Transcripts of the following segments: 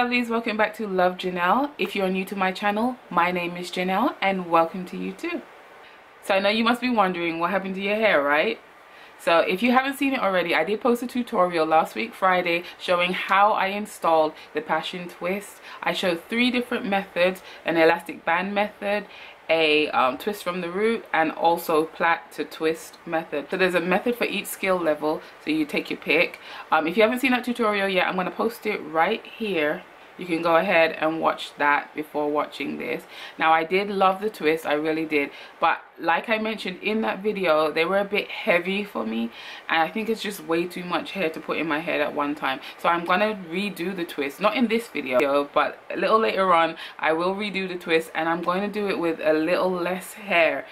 lovelies, welcome back to Love Jhanelle. If you're new to my channel, my name is Jhanelle and welcome to you too. So I know you must be wondering what happened to your hair, right? So if you haven't seen it already, I did post a tutorial last week Friday showing how I installed the passion twist. I showed 3 different methods: an elastic band method, a twist from the root, and also plait to twist method. So there's a method for each skill level, so you take your pick. If you haven't seen that tutorial yet, I'm going to post it right here. You can go ahead and watch that before watching this. Now, I did love the twist, I really did, but like I mentioned in that video, they were a bit heavy for me, and I think it's just way too much hair to put in my head at one time. So I'm gonna redo the twist, not in this video, but a little later on I will redo the twist, and I'm going to do it with a little less hair.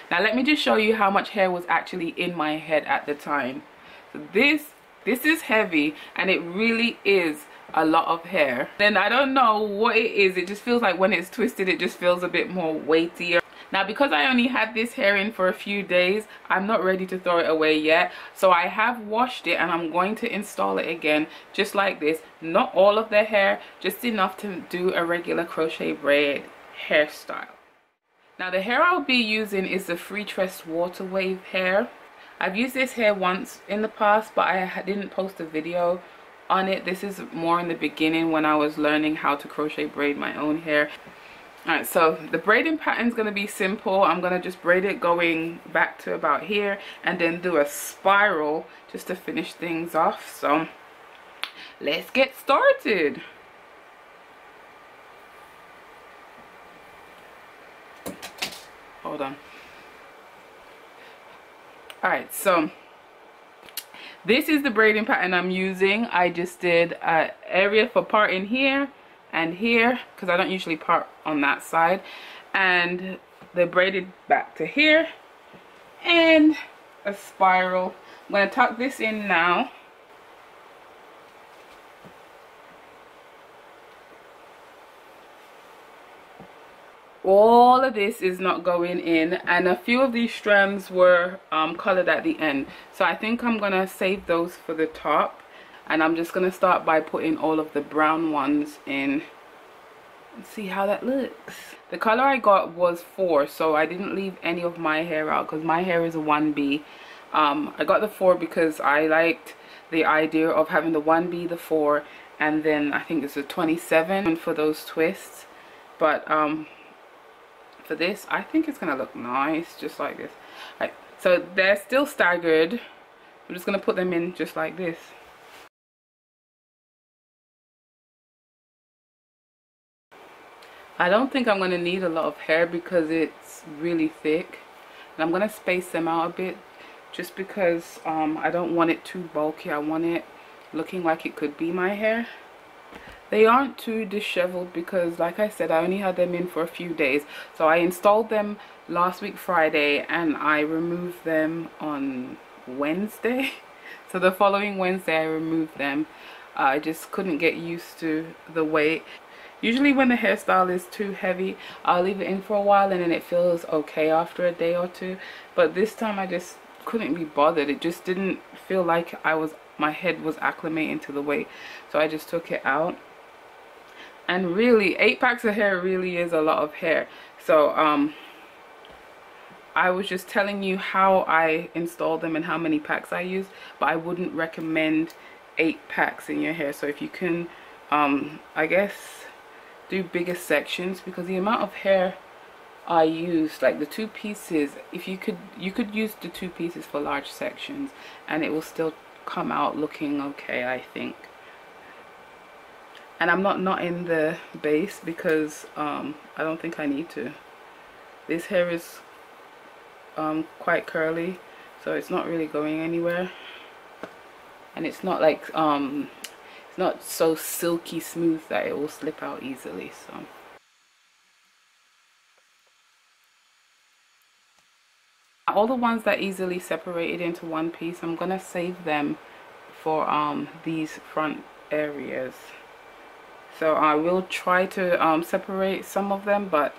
Now let me just show you how much hair was actually in my head at the time. So this is heavy, and it really is a lot of hair. Then I don't know what it is, it just feels like when it's twisted it just feels a bit more weightier. Now, because I only had this hair in for a few days, I'm not ready to throw it away yet. So I have washed it and I'm going to install it again just like this. Not all of the hair, just enough to do a regular crochet braid hairstyle. Now the hair I'll be using is the Freetress water wave hair. I've used this hair once in the past, but I didn't post a video on it. This is more in the beginning when I was learning how to crochet braid my own hair. Alright, so the braiding pattern is going to be simple. I'm going to just braid it going back to about here and then do a spiral just to finish things off. So let's get started. Hold on. Alright, so this is the braiding pattern I'm using. I just did an area for parting here and here because I don't usually part on that side, and they braided back to here and a spiral. I'm going to tuck this in now. All of this is not going in, and a few of these strands were colored at the end, so I think I'm gonna save those for the top, and I'm just gonna start by putting all of the brown ones in and see how that looks. The color I got was 4, so I didn't leave any of my hair out because my hair is a 1B. I got the 4 because I liked the idea of having the 1B, the 4, and then I think it's a 27 for those twists. But for this, I think it's gonna look nice just like this. Right, so they're still staggered. I'm just gonna put them in just like this. I don't think I'm gonna need a lot of hair because it's really thick, and I'm gonna space them out a bit just because I don't want it too bulky. I want it looking like it could be my hair. They aren't too disheveled because, like I said, I only had them in for a few days. So I installed them last week Friday and I removed them on Wednesday. So the following Wednesday I removed them. I just couldn't get used to the weight. Usually when the hairstyle is too heavy, I'll leave it in for a while and then it feels okay after a day or two. But this time I just couldn't be bothered. It just didn't feel like my head was acclimating to the weight. So I just took it out. And really, 8 packs of hair really is a lot of hair. So I was just telling you how I installed them and how many packs I used, but I wouldn't recommend 8 packs in your hair. So if you can, I guess, do bigger sections, because the amount of hair I used, like the 2 pieces, if you could use the 2 pieces for large sections and it will still come out looking okay, I think. And I'm not knotting the base because I don't think I need to. This hair is quite curly, so it's not really going anywhere, and it's not like it's not so silky smooth that it will slip out easily. So all the ones that easily separated into one piece, I'm gonna save them for these front areas. So I will try to separate some of them, but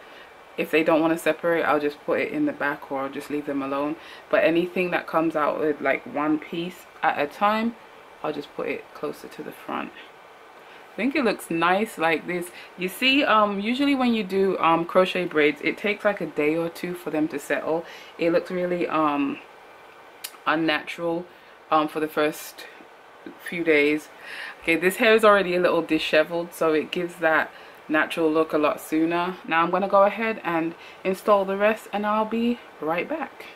if they don't want to separate, I'll just put it in the back or I'll just leave them alone. But anything that comes out with like one piece at a time, I'll just put it closer to the front. I think it looks nice like this. You see, usually when you do crochet braids, it takes like a day or two for them to settle. It looks really unnatural for the first few days. Okay, this hair is already a little disheveled, so it gives that natural look a lot sooner. Now I'm going to go ahead and install the rest, and I'll be right back.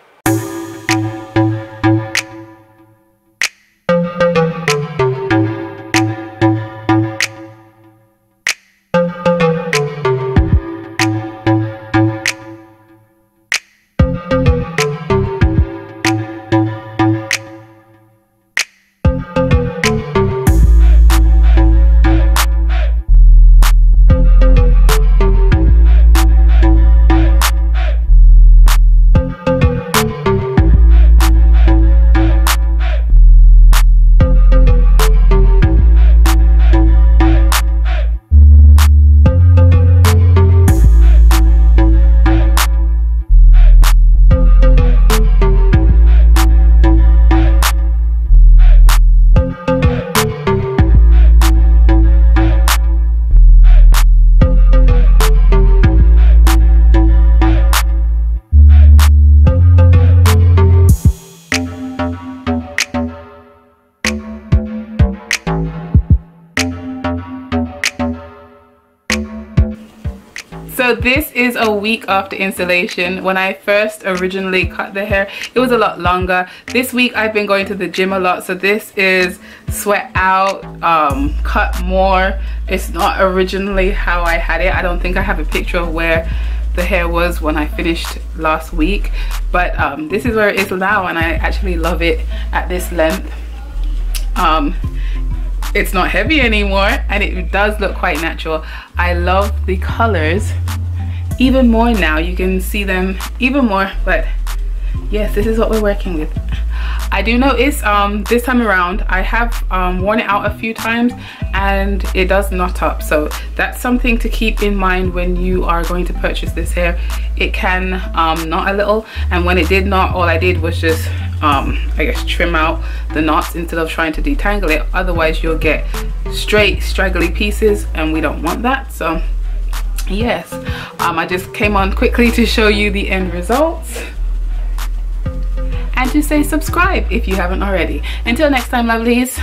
So this is a week after installation. When I first originally cut the hair, it was a lot longer. This week I've been going to the gym a lot, so this is sweat out, cut more. It's not originally how I had it. I don't think I have a picture of where the hair was when I finished last week, but this is where it is now, and I actually love it at this length. It's not heavy anymore, and it does look quite natural. I love the colors even more now. You can see them even more, but yes, this is what we're working with. I do notice this time around I have worn it out a few times and it does knot up, so that's something to keep in mind when you are going to purchase this hair. It can knot a little, and when it did knot, all I did was just I guess trim out the knots instead of trying to detangle it. Otherwise you'll get straight straggly pieces, and we don't want that. So yes, I just came on quickly to show you the end results and to say subscribe if you haven't already. Until next time, lovelies.